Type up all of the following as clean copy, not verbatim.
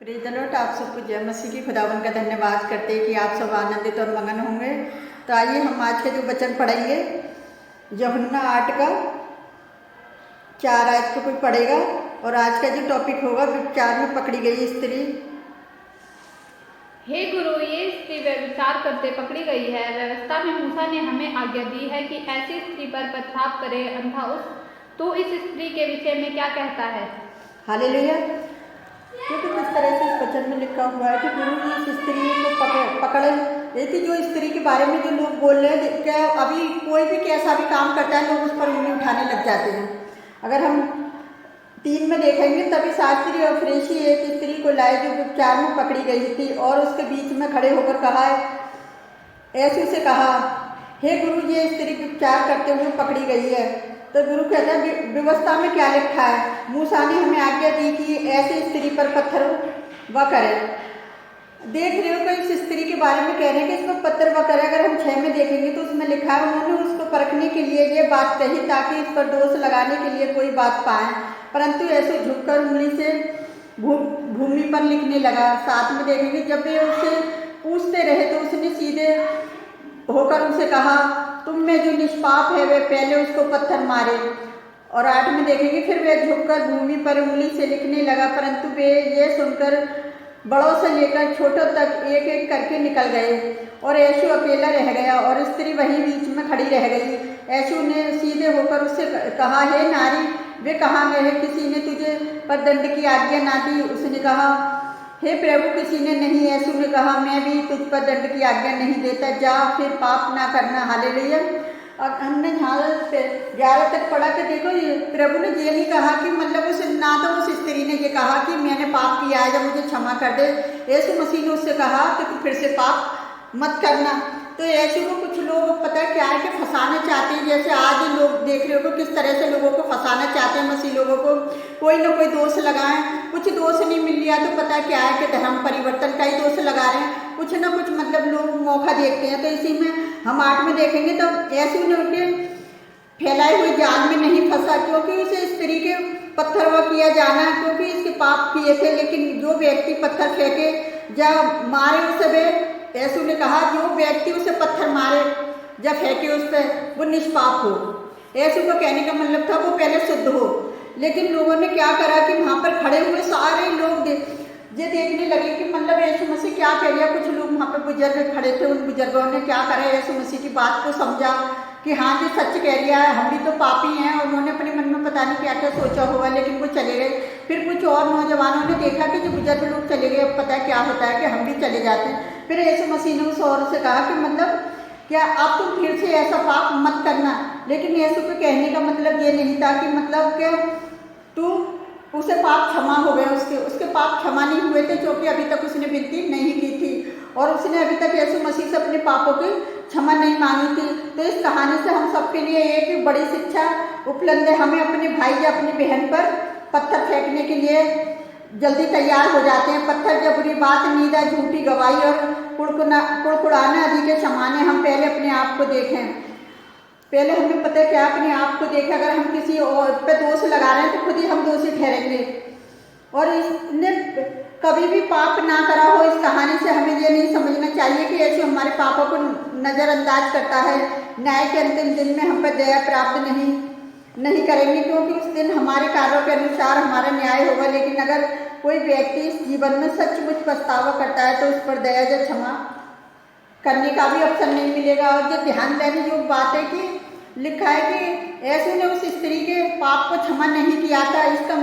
Praise the Lord. आप सबको जय मसीह की। खुदावन का धन्यवाद करते हैं कि आप सब आनंदित और मगन होंगे। तो आइए हम आज के जो वचन पढ़ेंगे, यूहन्ना 8 का 4 आयत को कोई पढ़ेगा। और आज का जो टॉपिक होगा, व्यभिचार में पकड़ी गई स्त्री। हे गुरु, ये स्त्री व्यभिचार करते पकड़ी गई है। व्यवस्था में मूसा ने हमें आज्ञा दी है कि ऐसी स्त्री पर पथराव करे, अन्यथा तो इस स्त्री के विषय में क्या कहता है? हालेलुया। क्योंकि किस तरह से इस वचन में लिखा हुआ है कि गुरु ने इस स्त्री को पकड़े। ये थी जो स्त्री के बारे में जो लोग बोल रहे हैं, क्या अभी कोई भी कैसा भी काम करता है लोग उस पर उंगली उठाने लग जाते हैं। अगर हम 3 में देखेंगे, तभी शास्त्री और फरीसी एक स्त्री को लाए जो व्यभिचार में पकड़ी गई थी और उसके बीच में खड़े होकर कहा, यीशु से कहा, हे गुरु, ये स्त्री व्यभिचार करते हुए पकड़ी गई है। तो गुरु कहता है, व्यवस्था में क्या लिखा है? मूसा ने हमें आज्ञा दी कि ऐसी स्त्री पर पत्थर व करे। देख रहे हो, कोई इस स्त्री के बारे में कह रहे हैं कि इसको पत्थर व करे। अगर हम 6 में देखेंगे तो उसमें लिखा है, उन्होंने उसको परखने के लिए ये बात कही ताकि इस पर दोष लगाने के लिए कोई बात पाए, परंतु ऐसे झुककर उंगली से भूमि पर लिखने लगा। 7 में देखेंगे, जब वे उससे पूछते रहे तो उसने सीधे होकर उनसे कहा, तुम में जो निष्पाप है वे पहले उसको पत्थर मारे। और 8 में देखेंगे, फिर वे झुककर भूमि पर उंगली से लिखने लगा, परंतु वे ये सुनकर बड़ों से लेकर छोटों तक एक एक करके निकल गए और यीशु अकेला रह गया और स्त्री वहीं बीच में खड़ी रह गई। यीशु ने सीधे होकर उससे कहा, हे नारी, वे कहाँ गए? किसी ने तुझे पर दंड की आज्ञा ना दी? उसने कहा, हे प्रभु, किसी ने नहीं। यीशु ने कहा, मैं भी तुझ पर दंड की आज्ञा नहीं देता, जा फिर पाप ना करना। हालेलुया। और हमने यहाँ 11 तक पढ़ा कि देखो, ये प्रभु ने ये नहीं कहा कि मतलब उस ना तो उस स्त्री ने ये कहा कि मैंने पाप किया है, जब मुझे क्षमा कर दे। यीशु मसीह ने उससे कहा कि तू फिर से पाप मत करना। तो यीशु को कुछ लोग पता है क्या है कि फंसाना चाहते हैं। जैसे आज लोग देख रहे हो किस तरह से लोगों को फंसाना चाहते हैं। मसीह लोगों को कोई ना कोई दोष लगाएं, कुछ दोष नहीं मिल रहा तो पता क्या है कि धर्म परिवर्तन का ही दोष लगा रहे हैं। कुछ ना कुछ मतलब लोग मौका देखते हैं। तो इसी में हम 8 में देखेंगे तो यीशु ने उनके फैलाए हुए जाल में नहीं फंसा, क्योंकि उसे स्त्री के पत्थर व किया जाना, क्योंकि इसके पाप किए थे। लेकिन जो व्यक्ति पत्थर फेंके जब मारे उसे, वे यीशु ने कहा, जो व्यक्ति उसे पत्थर मारे जब फेंके उस पर, वो निष्पाप हो। यीशु का कहने का मतलब था वो पहले शुद्ध हो। लेकिन लोगों ने क्या करा कि वहाँ पर खड़े हुए सारे लोग ये देखने लगे कि मतलब यीशु मसीह क्या कह रहा है। कुछ लोग वहाँ पर बुजुर्ग खड़े थे, उन बुजुर्गों ने क्या करा, यीशु मसीह की बात को समझा कि हाँ जी सच कह रहा है, हम भी तो पापी हैं। उन्होंने अपने मन में पता नहीं क्या क्या सोचा होगा, लेकिन वो चले गए। फिर कुछ और नौजवानों ने देखा कि जो बुजुर्ग लोग चले गए, अब पता है क्या होता है कि हम भी चले जाते हैं। फिर यीशु मसीह ने उस औरत से कहा कि मतलब क्या अब तुम फिर से ऐसा पाप मत करना। लेकिन यीशु के कहने का मतलब ये नहीं था कि मतलब क्या तू उसे पाप क्षमा हो गए, उसके पाप क्षमा नहीं हुए थे, क्योंकि अभी तक उसने विनती नहीं की थी और उसने अभी तक यीशु मसीह से अपने पापों की क्षमा नहीं मांगी थी। तो इस कहानी से हम सबके लिए एक बड़ी शिक्षा उपलब्ध है। हमें अपने भाई या अपनी बहन पर पत्थर फेंकने के लिए जल्दी तैयार हो जाते हैं। पत्थर जब बुरी बात, निंदा, झूठी गवाही और कुड़कुड़ाना आदि के समाने हम पहले अपने आप को देखें। पहले हमें पता है क्या, अपने आप को देखें। अगर हम किसी और पे दोष लगा रहे हैं तो खुद ही हम दोषी ठहरेंगे। और इसने कभी भी पाप ना करा हो, इस कहानी से हमें ये नहीं समझना चाहिए कि ऐसे हमारे पापों को नज़रअंदाज करता है। न्याय के अंतिम दिन में हम पर दया प्राप्त नहीं करेंगे, क्योंकि उस दिन हमारे कार्यों के अनुसार हमारा न्याय होगा। लेकिन अगर कोई व्यक्ति इस जीवन में सचमुच पछतावा करता है तो उस पर दया या क्षमा करने का भी अवसर नहीं मिलेगा। और जो ध्यान देने योग्य बात है कि लिखा है कि यीशु ने उस स्त्री के पाप को क्षमा नहीं किया था। इसका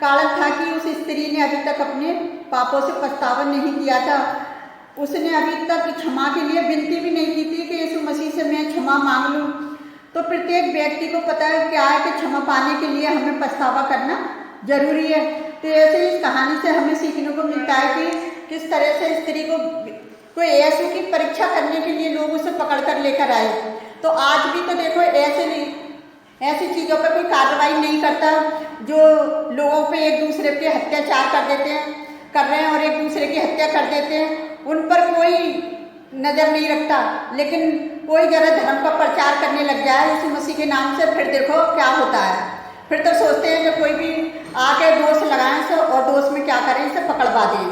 कारण था कि उस स्त्री ने अभी तक अपने पापों से पछतावा नहीं किया था। उसने अभी तक क्षमा के लिए विनती भी नहीं की थी कि यीशु मसीह से मैं क्षमा मांग लूँ। तो प्रत्येक व्यक्ति को पता है क्या है कि क्षमा पाने के लिए हमें पछतावा करना जरूरी है। तो ऐसे इस कहानी से हमें सीखने को मिलता है कि किस तरह से स्त्री को यीशु की परीक्षा करने के लिए लोग उसे पकड़ कर लेकर आए। तो आज भी तो देखो ऐसी चीज़ों पर कोई कार्रवाई नहीं करता, जो लोगों पे एक दूसरे के अत्याचार कर रहे हैं और एक दूसरे की हत्या कर देते हैं, उन पर कोई नज़र नहीं रखता। लेकिन कोई जरा धर्म का प्रचार करने लग जाए यीशु मसीह के नाम से, फिर देखो क्या होता है। फिर तो सोचते हैं कि कोई भी आके दोष लगाएं और दोष में क्या करें, इसे पकड़वा दें।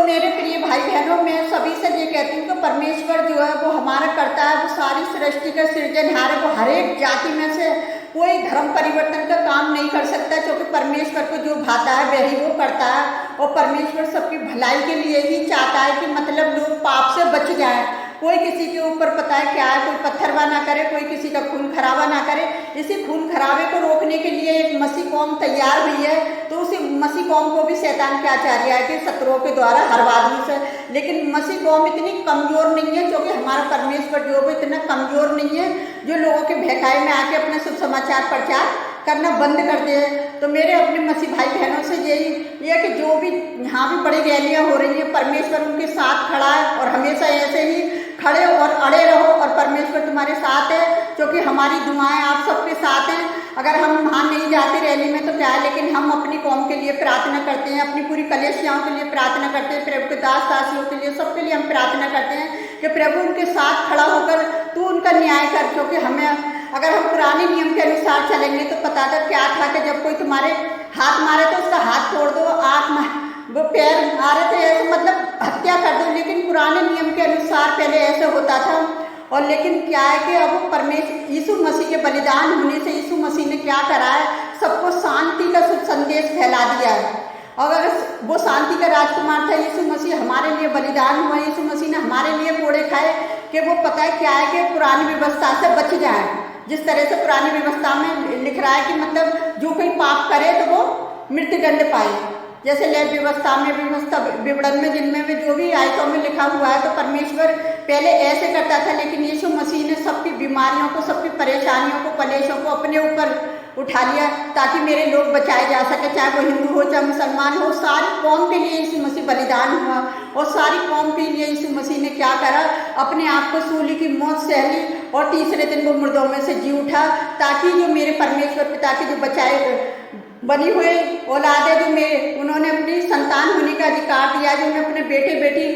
मेरे प्रिय भाई बहनों, मैं सभी से ये कहती हूँ कि परमेश्वर जो है वो हमारा करता है, वो सारी सृष्टि का सृजनहार है, वो हर एक जाति में से कोई धर्म परिवर्तन का काम नहीं कर सकता, क्योंकि परमेश्वर को जो भाता है वही वो करता है। और परमेश्वर सबकी भलाई के लिए ही चाहता है कि मतलब लोग पाप से बच जाएं। कोई किसी के ऊपर पता है क्या है, कोई पत्थरवा ना करे, कोई किसी का खून खराबा ना करे। इसी खून खराबे को रोकने के लिए एक मसीह कौम तैयार हुई है, तो उसी मसीह कौम को भी शैतान क्या चाह रहा है कि शत्रुओं के द्वारा हरवा दी से। लेकिन मसीह कौम इतनी कमजोर नहीं है, क्योंकि हमारा परमेश्वर जो है इतना कमजोर नहीं है जो लोगों के बहकाए में आके अपने शुभ समाचार प्रचार करना बंद कर दे। तो मेरे अपने मसीह भाई बहनों से यही है कि जो भी यहाँ भी बड़ी रैलियाँ हो रही हैं, परमेश्वर उनके साथ खड़ा है और हमेशा ऐसे ही खड़े और अड़े रहो, और परमेश्वर तुम्हारे साथ है, क्योंकि हमारी दुआएं आप सबके साथ हैं। अगर हम वहाँ नहीं जाते रैली में तो क्या है, लेकिन हम अपनी कौम के लिए प्रार्थना करते हैं, अपनी पूरी कलेसियाओं के लिए प्रार्थना करते हैं, प्रभु के दास दासियों के लिए, सबके लिए हम प्रार्थना करते हैं कि प्रभु उनके साथ खड़ा होकर तू उनका न्याय कर। क्योंकि हमें अगर हम पुराने नियम के अनुसार चलेंगे तो पता था क्या था कि जब कोई तुम्हारे हाथ मारे तो उसका हाथ तोड़ दो, आँख वो पैर मारे तो ऐसे मतलब हत्या कर दो। लेकिन पुराने नियम के अनुसार पहले ऐसे होता था। और लेकिन क्या है कि अब परमेश्वर यीशु मसीह के बलिदान होने से यीशु मसीह ने क्या करा है, सबको शांति का शुभ संदेश फैला दिया है। और अगर वो शांति का राजकुमार था यीशु मसीह, हमारे लिए बलिदान हुआ, यीशु मसीह ने हमारे लिए कोड़े खाए कि वो पता है क्या है कि पुरानी व्यवस्था से बच जाए। जिस तरह से पुरानी व्यवस्था में लिख रहा है कि मतलब जो कोई पाप करे तो वो मृत्युदंड पाए, जैसे लेव व्यवस्था में, व्यवस्था विवरण में, जिनमें भी जो भी आयतों में लिखा हुआ है, तो परमेश्वर पहले ऐसे करता था। लेकिन यीशु मसीह ने सबकी बीमारियों को, सबकी परेशानियों को, कलेशों को अपने ऊपर उठा लिया ताकि मेरे लोग बचाए जा सके, चाहे वो हिंदू हो चाहे मुसलमान हो। सारी कौम के लिए यीशु मसीह बलिदान हुआ, और सारी कौम के लिए यीशु मसीह ने क्या करा, अपने आप को सूली की मौत सहली और तीसरे दिन वो मुर्दों में से जी उठा, ताकि जो मेरे परमेश्वर पिता के जो बचाए बनी हुए औलाद है, जो मेरे उन्होंने अपनी संतान होने का अधिकार दिया, जो उन्हें अपने बेटे बेटी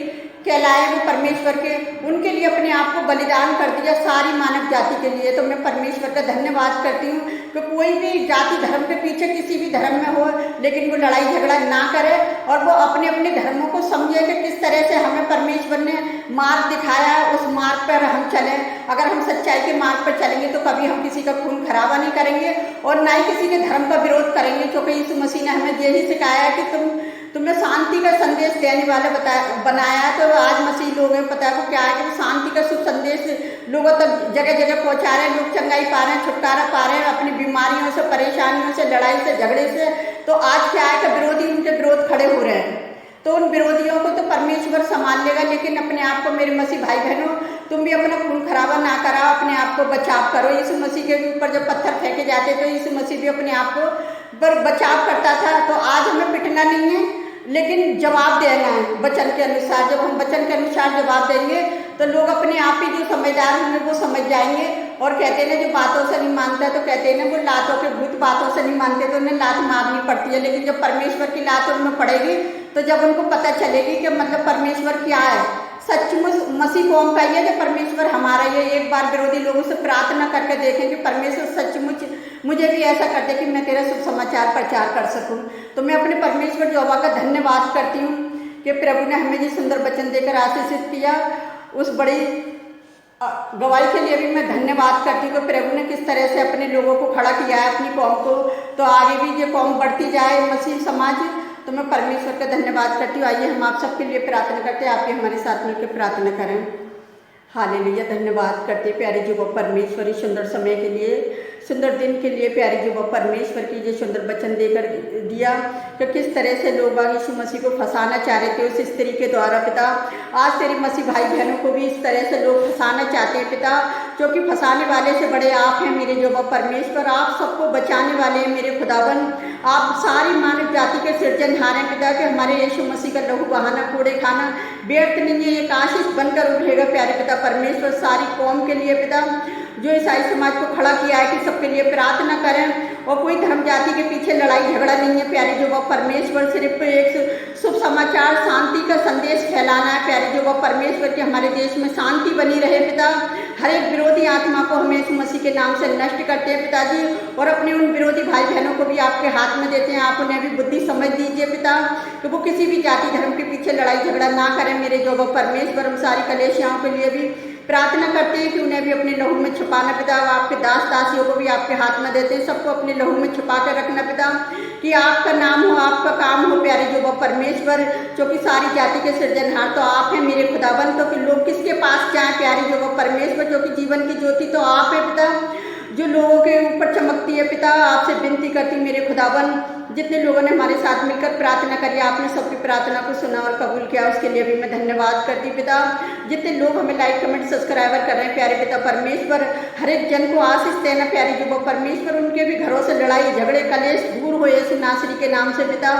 कहलाए वो परमेश्वर के, उनके लिए अपने आप को बलिदान कर दिया सारी मानव जाति के लिए। तो मैं परमेश्वर का धन्यवाद करती हूँ कि कोई भी जाति धर्म के पीछे किसी भी धर्म में हो, लेकिन वो लड़ाई झगड़ा ना करे और वो अपने अपने धर्मों को समझे कि किस तरह से हमें परमेश्वर ने मार्ग दिखाया है, उस मार्ग पर हम चलें। अगर हम सच्चाई के मार्ग पर चलेंगे तो कभी हम किसी का खून खराबा नहीं करेंगे और ना ही किसी के धर्म का विरोध करेंगे, क्योंकि यीशु मसीह ने हमें यही सिखाया है कि तुम्हें शांति का संदेश देने वाले बनाया है। तो आज मसीह लोग हैं, पता है वो क्या है कि वो शांति का शुभ संदेश लोगों तक जगह जगह पहुंचा रहे हैं, लोग चंगाई पा रहे हैं, छुटकारा पा रहे हैं अपनी बीमारियों से, परेशानियों से, लड़ाई से, झगड़े से। तो आज क्या है कि विरोधी उनके विरोध खड़े हो रहे हैं, तो उन विरोधियों को तो परमेश्वर संभाल लेगा। लेकिन अपने आप को, मेरे मसीह भाई बहनों, तुम भी अपना खून खराबा ना कराओ, अपने आप को बचाव करो। यीशु मसीह के ऊपर जब पत्थर फेंके जाते तो यीशु मसीह भी अपने आप को पर बचाव करता था। तो आज हमें पिटना नहीं है, लेकिन जवाब देना है वचन के अनुसार। जब हम वचन के अनुसार जवाब देंगे तो लोग अपने आप ही जो समझदार होंगे वो समझ जाएंगे। और कहते हैं ना, जो बातों से नहीं मानता, तो कहते हैं ना वो लातों के भूत बातों से नहीं मानते तो उन्हें लात मारनी पड़ती है। लेकिन जब परमेश्वर की लात उनमें पड़ेगी तो जब उनको पता चलेगी कि मतलब परमेश्वर क्या है, सचमुच मसीह कौम का ये, जो परमेश्वर हमारा ये, एक बार विरोधी लोगों से प्रार्थना करके देखें कि परमेश्वर सचमुच मुझे भी ऐसा कर दे कि मैं तेरा शुभ समाचार प्रचार कर सकूं। तो मैं अपने परमेश्वर यहोवा का धन्यवाद करती हूँ कि प्रभु ने हमें ये सुंदर वचन देकर आशीषित किया। उस बड़ी गवाही के लिए भी मैं धन्यवाद करती हूँ कि प्रभु ने किस तरह से अपने लोगों को खड़ा किया है, अपनी कौम को। तो आगे भी ये कौम बढ़ती जाए, मसीह समाज। तो मैं परमेश्वर का धन्यवाद करती हूँ। आइए हम आप सबके लिए प्रार्थना करते हैं, आप भी हमारे साथ मिलकर प्रार्थना करें। हालेलुया, धन्यवाद करते प्यारे जीवो परमेश्वर, इस सुंदर समय के लिए, सुंदर दिन के लिए प्यारे जीवो परमेश्वर की ये सुंदर वचन देकर दिया कि किस तरह से लोग यीशु मसीह को फंसाना चाह रहे थे उस स्त्री के द्वारा। पिता, आज तेरी मसीह भाई बहनों को भी इस तरह से लोग फंसाना चाहते हैं पिता, क्योंकि फंसाने वाले से बड़े आप हैं मेरे जीवो परमेश्वर। आप सबको बचाने वाले हैं मेरे खुदावन। आप सारी मानव जाति के सृजनहार हैं पिता, कि हमारे यीशु मसीह का लहू बहाना, कूड़े खाना व्यर्थ नहीं है, एक आशीष बनकर उभरेगा प्यारे पिता परमेश्वर। सारी कौम के लिए पिता, जो ईसाई समाज को खड़ा किया है कि सबके लिए प्रार्थना करें, और कोई धर्म जाति के पीछे लड़ाई झगड़ा नहीं है प्यारे जो वो परमेश्वर। सिर्फ एक शुभ समाचार, शांति का संदेश फैलाना है प्यारे जो परमेश्वर के, हमारे देश में शांति बनी रहे पिता। हर एक विरोधी आत्मा को हमें यीशु मसीह के नाम से नष्ट करते हैं पिताजी, और अपने उन विरोधी भाई बहनों को भी आपके हाथ में देते हैं। आप उन्हें भी बुद्धि समझ दीजिए पिता, कि वो किसी भी जाति धर्म के पीछे लड़ाई झगड़ा ना करें मेरे जो परमेश्वर। हम सारी कलेशियाओं के लिए भी प्रार्थना करते हैं कि उन्हें भी अपने लहू में छुपाना पिता। आपके दास दासियों को भी आपके हाथ में देते हैं, सबको अपने लहू में छुपा कर रखना पिता, कि आपका नाम हो, आपका काम हो प्यारे जो परमेश्वर, जो कि सारी जाति के सृजनहार तो आप हैं मेरे खुदावन। तो कि लोग किसके पास जाएं प्यारे जो परमेश्वर, जो कि जीवन की ज्योति तो आप है पिता, जो लोगों के ऊपर चमकती है पिता। आपसे विनती करती मेरे खुदावन, जितने लोगों ने हमारे साथ मिलकर प्रार्थना करी, आपने सबकी प्रार्थना को सुना और कबूल किया, उसके लिए भी मैं धन्यवाद करती पिता। जितने लोग हमें लाइक कमेंट सब्सक्राइबर कर रहे हैं प्यारे पिता परमेश्वर, हर एक जन को आशीष देना प्यारे जो परमेश्वर, उनके भी घरों से लड़ाई झगड़े कलेश दूर हो यीशु नासरी के नाम से पिता।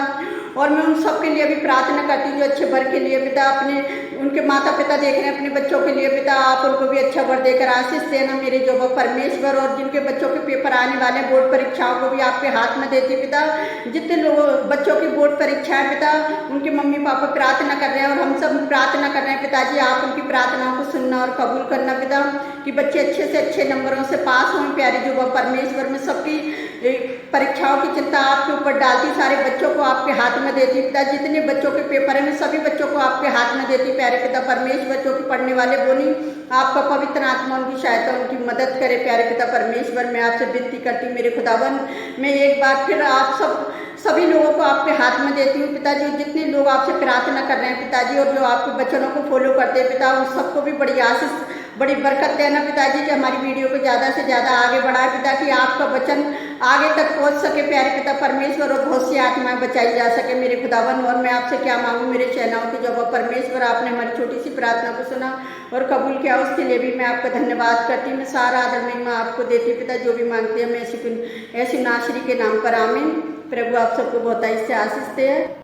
और मैं उन सब के लिए भी प्रार्थना करती हूँ जो अच्छे वर के लिए पिता, अपने उनके माता पिता देख रहे हैं अपने बच्चों के लिए पिता, आप उनको भी अच्छा वर देकर आशीष देना मेरे जो परमेश्वर। और जिनके बच्चों के पेपर आने वाले बोर्ड परीक्षाओं को भी आपके हाथ में देती पिता। जितने लोगों बच्चों की बोर्ड परीक्षा है पिता, उनके मम्मी पापा प्रार्थना कर रहे हैं और हम सब प्रार्थना कर रहे हैं पिताजी, आप उनकी प्रार्थनाओं को सुनना और कबूल करना पिता, कि बच्चे अच्छे से अच्छे नंबरों से पास हों प्यारे जो परमेश्वर। में सबकी परीक्षाओं की चिंता आपके ऊपर डालती, सारे बच्चों को आपके हाथ में देती पिता। जितने बच्चों के पेपर हैं मैं सभी बच्चों को आपके हाथ में देती प्यारे पिता परमेश्वर, जो कि पढ़ने वाले बोली, आपका पवित्र आत्मा उनकी सहायता उनकी मदद करे प्यारे पिता परमेश्वर। मैं आपसे विनती करती मेरे खुदावन, मैं एक बार फिर आप सभी लोगों को आपके हाथ में देती हूँ पिताजी। जितने लोग आपसे प्रार्थना कर रहे हैं पिताजी और जो आपके वचनों को फॉलो करते हैं पिता, उन सबको भी बड़ी आशीष बड़ी बरकत देना पिताजी, कि हमारी वीडियो को ज़्यादा से ज़्यादा आगे बढ़ाए पिता, कि आपका वचन आगे तक पहुंच सके प्यारे पिता परमेश्वर, और बहुत सी आत्माएं बचाई जा सके मेरे खुदावन। और मैं आपसे क्या मांगू मेरे सेनाओं की जो परमेश्वर, आपने हमारी छोटी सी प्रार्थना को सुना और कबूल किया, उसके लिए भी मैं आपका धन्यवाद करती। मैं सारा आदर महिमा आपको देती पिता, जो भी मांगते हैं मैं ऐसी नासरी के नाम पर आमीन। प्रभु आप सबको बहुत से आशीष दे।